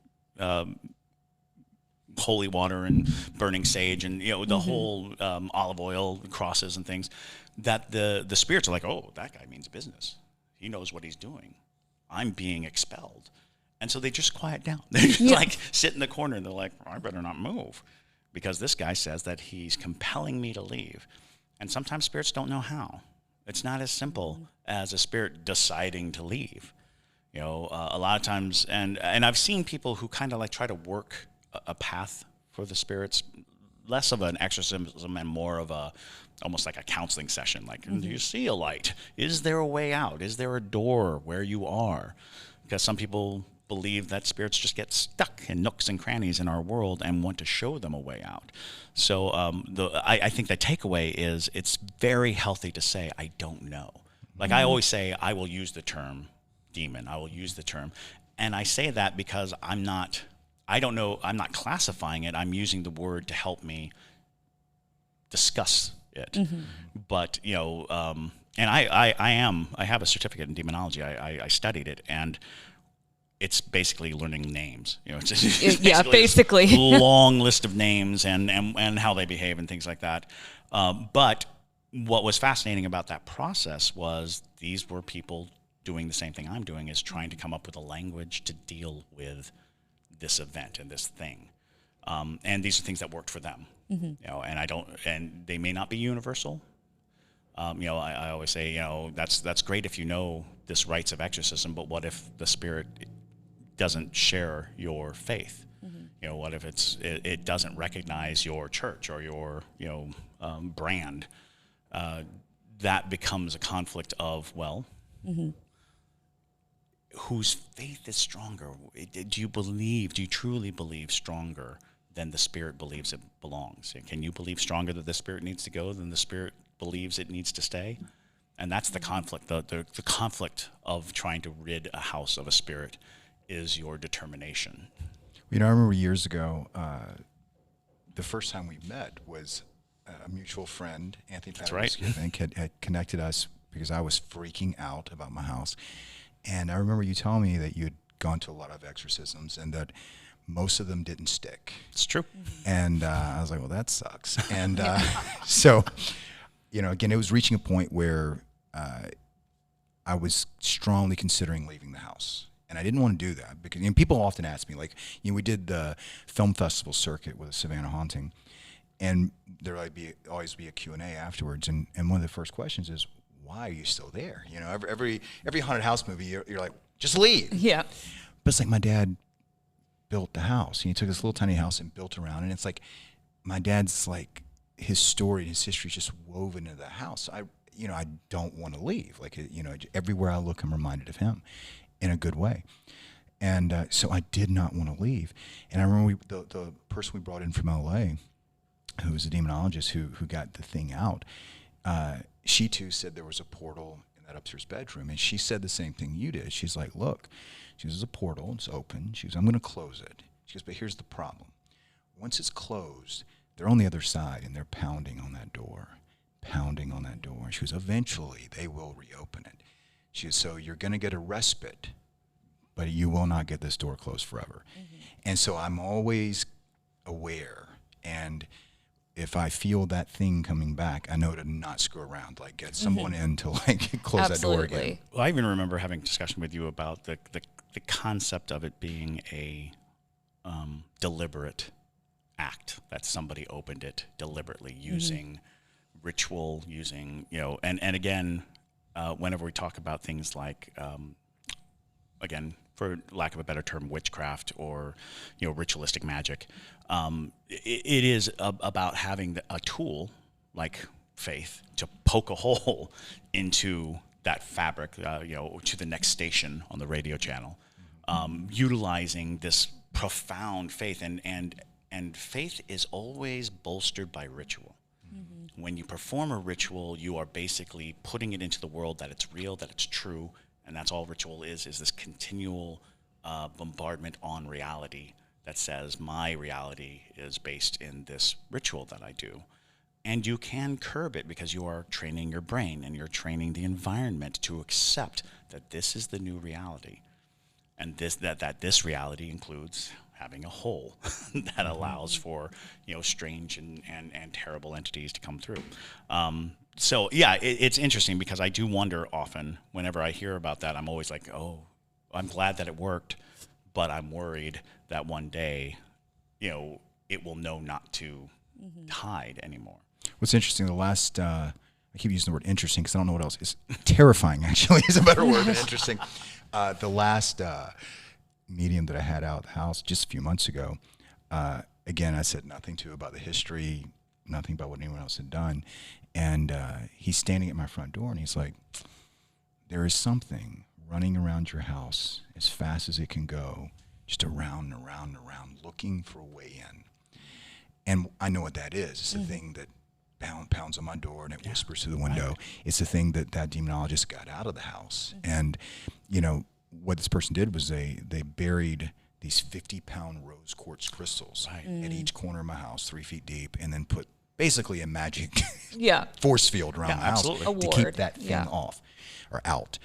Speaker 2: holy water and burning sage and, you know, the whole olive oil crosses and things, that the spirits are like, oh, that guy means business. He knows what he's doing. I'm being expelled. And so they just quiet down. They just like sit in the corner and they're like, I better not move because this guy says that he's compelling me to leave. And sometimes spirits don't know how. It's not as simple as a spirit deciding to leave. You know, a lot of times, and I've seen people who kind of like try to work a path for the spirits, less of an exorcism and more of a, almost like a counseling session. Like, do you see a light? Is there a way out? Is there a door where you are? Because some people believe that spirits just get stuck in nooks and crannies in our world and want to show them a way out. So I think the takeaway is it's very healthy to say, I don't know. Like I always say, I will use the term demon. I will use the term. And I say that because I'm not classifying it. I'm using the word to help me discuss it. But, you know, and I have a certificate in demonology. I studied it, and it's basically learning names. You know, it's
Speaker 1: basically
Speaker 2: long list of names and how they behave and things like that. But what was fascinating about that process was these were people doing the same thing I'm doing, is trying to come up with a language to deal with this event and this thing. And these are things that worked for them. You know, and they may not be universal. You know, I always say, you know, that's great if you know this rites of exorcism, but what if the spirit doesn't share your faith? You know, what if it doesn't recognize your church or your, you know, brand? That becomes a conflict of, well, whose faith is stronger? Do you truly believe stronger than the spirit believes it belongs? Can you believe stronger that the spirit needs to go than the spirit believes it needs to stay? And that's the conflict. The conflict of trying to rid a house of a spirit is your determination.
Speaker 3: You know, I remember years ago, the first time we met was a mutual friend, Anthony Patterson,
Speaker 2: right.
Speaker 3: I think, had connected us because I was freaking out about my house. And I remember you telling me that you had gone to a lot of exorcisms and that most of them didn't stick.
Speaker 2: It's true.
Speaker 3: And I was like, well, that sucks. And so, you know, again, it was reaching a point where I was strongly considering leaving the house. And I didn't want to do that because people often ask me, like, you know, we did the film festival circuit with Savannah Haunting, and there would always be a Q&A afterwards. And one of the first questions is, why are you still there? You know, every haunted house movie, you're like, just leave.
Speaker 1: Yeah.
Speaker 3: But it's like my dad built the house. He took this little tiny house and built around, and it's like my dad's like his story and his history is just woven into the house. I don't want to leave. Like, you know, everywhere I look, I'm reminded of him in a good way. And so I did not want to leave. And I remember the person we brought in from LA, who was a demonologist who got the thing out, she too said there was a portal in that upstairs bedroom. And she said the same thing you did. She's like, look, she goes, there's a portal, it's open. She goes, I'm going to close it. She goes, but here's the problem. Once it's closed, they're on the other side and they're pounding on that door. And she goes, eventually they will reopen it. She goes, so you're going to get a respite, but you will not get this door closed forever. Mm-hmm. And so I'm always aware. And if I feel that thing coming back, I know to not screw around, like get someone in to like close
Speaker 1: Absolutely.
Speaker 3: that door again.
Speaker 2: Well, I even remember having a discussion with you about the concept of it being a deliberate act, that somebody opened it deliberately using ritual, using, you know, and again, whenever we talk about things like, again, for lack of a better term, witchcraft or, you know, ritualistic magic, it is about having a tool like faith to poke a hole into that fabric, you know, to the next station on the radio channel, utilizing this profound faith, and faith is always bolstered by ritual. Mm-hmm. When you perform a ritual, you are basically putting it into the world that it's real, that it's true, and that's all ritual is this continual bombardment on reality that says my reality is based in this ritual that I do. And you can curb it because you are training your brain and you're training the environment to accept that this is the new reality. And this reality includes having a hole that allows for, you know, strange and terrible entities to come through. So yeah, it's interesting because I do wonder often whenever I hear about that, I'm always like, oh, I'm glad that it worked, but I'm worried that one day, you know, it will know not to hide anymore.
Speaker 3: What's interesting, the last, I keep using the word interesting because I don't know what else is terrifying, actually, is a better word than interesting. The last medium that I had out of the house just a few months ago, again, I said nothing to about the history, nothing about what anyone else had done. And he's standing at my front door and he's like, there is something running around your house as fast as it can go, just around and around and around, looking for a way in. And I know what that is. It's the thing that pounds on my door and it whispers through the window. Right. It's the thing that demonologist got out of the house. And, you know, what this person did was they buried these 50-pound rose quartz crystals at each corner of my house, 3 feet deep, and then put basically a magic force field around the house to keep that thing off or out.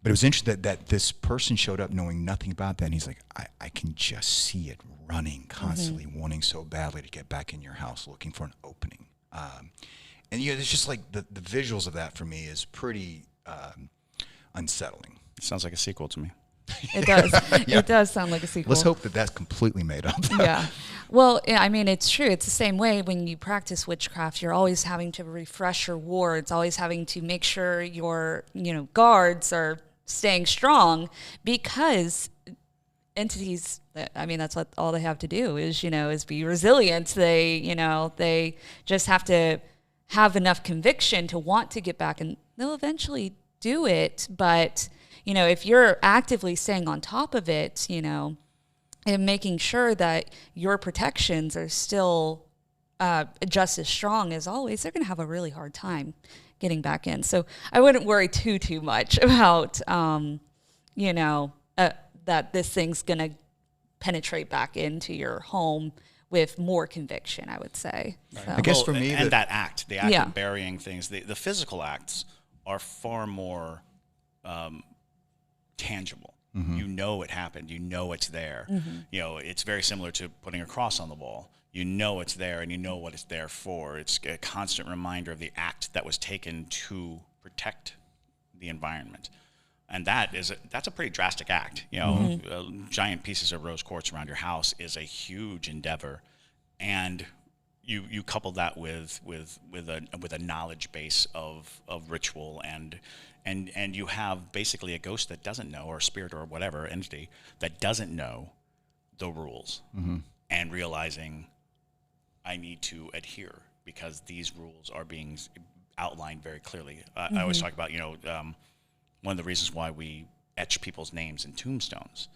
Speaker 3: But it was interesting that this person showed up knowing nothing about that, and he's like, I can just see it running constantly, wanting so badly to get back in your house, looking for an opening. And you know, it's just like the visuals of that for me is pretty unsettling.
Speaker 2: It sounds like a sequel to me.
Speaker 1: It does. It does sound like a sequel.
Speaker 3: Let's hope that that's completely made up.
Speaker 1: Yeah. Well, I mean, it's true. It's the same way when you practice witchcraft. You're always having to refresh your wards, always having to make sure your, you know, guards are staying strong because entities, I mean, that's what all they have to do is, you know, is be resilient. They just have to have enough conviction to want to get back, and they'll eventually do it. But, you know, if you're actively staying on top of it, you know, and making sure that your protections are still just as strong as always, they're going to have a really hard time getting back in. So I wouldn't worry too much about, that this thing's going to penetrate back into your home with more conviction, I would say.
Speaker 2: Right.
Speaker 1: So.
Speaker 3: I guess for me,
Speaker 2: and that act, the act
Speaker 1: Yeah.
Speaker 2: of burying things, the physical acts are far more tangible. You know it happened. You know it's there. You know, it's very similar to putting a cross on the wall. You know it's there, and you know what it's there for. It's a constant reminder of the act that was taken to protect the environment. And that's a pretty drastic act. You know, giant pieces of rose quartz around your house is a huge endeavor, and you couple that with a knowledge base of ritual and you have basically a ghost that doesn't know, or a spirit or whatever entity that doesn't know the rules, and realizing I need to adhere because these rules are being outlined very clearly. I always talk about, one of the reasons why we etch people's names in tombstones.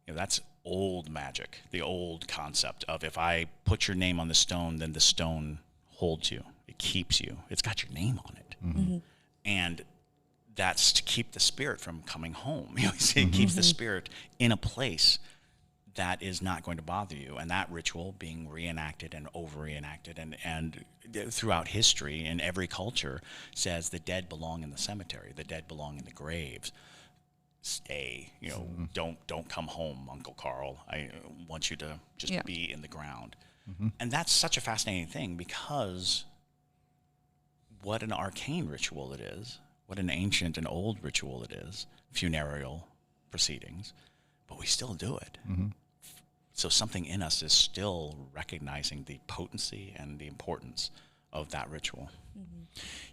Speaker 2: That's old magic, the old concept of if I put your name on the stone, then the stone holds you. It keeps you. It's got your name on it. And that's to keep the spirit from coming home. It keeps the spirit in a place that is not going to bother you. And that ritual being reenacted and over-reenacted and throughout history in every culture says the dead belong in the cemetery, the dead belong in the graves. Stay, don't come home, Uncle Carl. I want you to just be in the ground. And that's such a fascinating thing, because what an arcane ritual it is, what an ancient and old ritual it is, funereal proceedings, but we still do it. So something in us is still recognizing the potency and the importance of that ritual.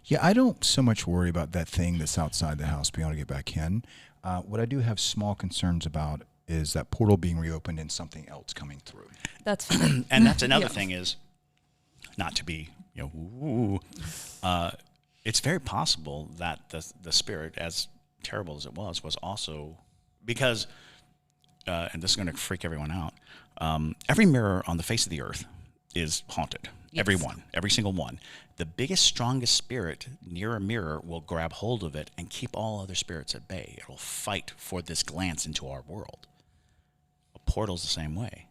Speaker 3: Yeah, I don't so much worry about that thing that's outside the house being able to get back in. What I do have small concerns about is that portal being reopened and something else coming through.
Speaker 1: That's fine.
Speaker 2: And that's another thing is, not to be, it's very possible that the spirit, as terrible as it was also, because, and this is going to freak everyone out, every mirror on the face of the earth is haunted.
Speaker 1: Yes.
Speaker 2: Every one, every single one. The biggest, strongest spirit near a mirror will grab hold of it and keep all other spirits at bay. It will fight for this glance into our world. A portal's the same way.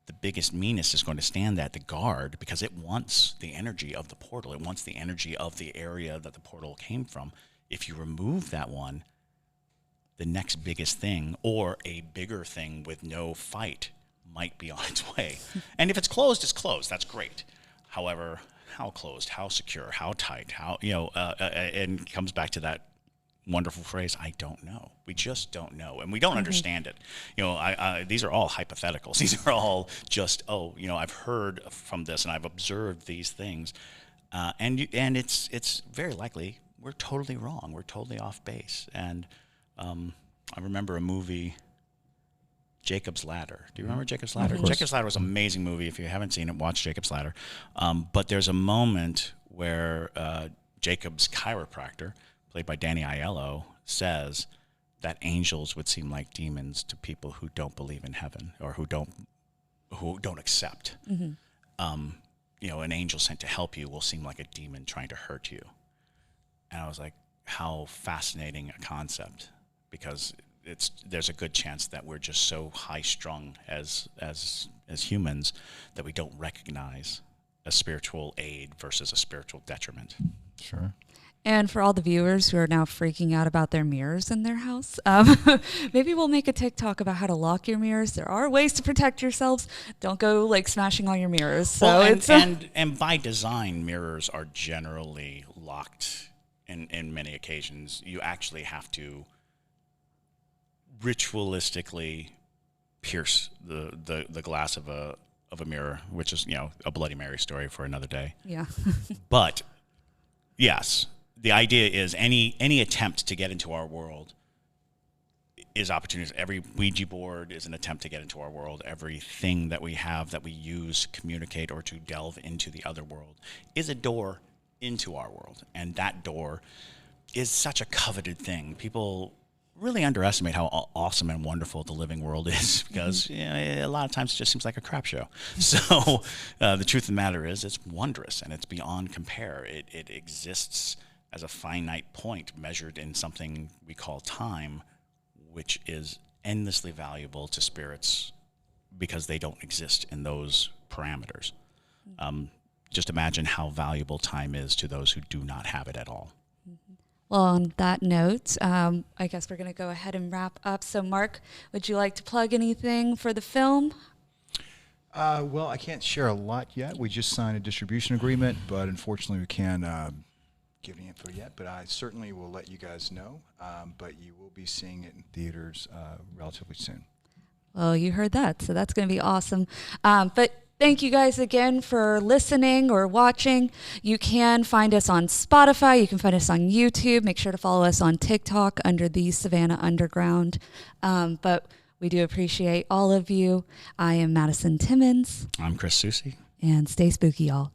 Speaker 2: The biggest meanest is going to stand at the guard because it wants the energy of the portal. It wants the energy of the area that the portal came from. If you remove that one, the next biggest thing, or a bigger thing with no fight, might be on its way. And if it's closed, it's closed. That's great. However, how closed, how secure, how tight, and it comes back to that wonderful phrase, I don't know. We just don't know. And we don't understand it. These are all hypotheticals. These are all just, I've heard from this and I've observed these things. And it's very likely we're totally wrong. We're totally off base. And I remember a movie, Jacob's Ladder. Do you remember Jacob's Ladder? Jacob's Ladder was an amazing movie. If you haven't seen it, watch Jacob's Ladder. But there's a moment where Jacob's chiropractor, played by Danny Aiello, says that angels would seem like demons to people who don't believe in heaven or who don't accept. An angel sent to help you will seem like a demon trying to hurt you. And I was like, how fascinating a concept, because there's a good chance that we're just so high-strung as humans that we don't recognize a spiritual aid versus a spiritual detriment.
Speaker 3: Sure.
Speaker 1: And for all the viewers who are now freaking out about their mirrors in their house, maybe we'll make a TikTok about how to lock your mirrors. There are ways to protect yourselves. Don't go smashing all your mirrors. So
Speaker 2: well, and by design, mirrors are generally locked in many occasions. You actually have to ritualistically pierce the glass of a mirror, which is a Bloody Mary story for another day.
Speaker 1: Yeah.
Speaker 2: But yes, the idea is any attempt to get into our world is opportunities. Every Ouija board is an attempt to get into our world. Everything that we have that we use to communicate or to delve into the other world is a door into our world, and that door is such a coveted thing. People really underestimate how awesome and wonderful the living world is, because a lot of times it just seems like a crap show. So the truth of the matter is it's wondrous and it's beyond compare. It exists as a finite point measured in something we call time, which is endlessly valuable to spirits because they don't exist in those parameters. Just imagine how valuable time is to those who do not have it at all.
Speaker 1: Well, on that note, I guess we're going to go ahead and wrap up. So, Mark, would you like to plug anything for the film?
Speaker 3: Well, I can't share a lot yet. We just signed a distribution agreement, but unfortunately we can't give any info yet. But I certainly will let you guys know. But you will be seeing it in theaters relatively soon.
Speaker 1: Well, you heard that, so that's going to be awesome. But thank you guys again for listening or watching. You can find us on Spotify. You can find us on YouTube. Make sure to follow us on TikTok under the Savannah Underground. But we do appreciate all of you. I am Madison Timmons.
Speaker 2: I'm Chris Susi.
Speaker 1: And stay spooky, y'all.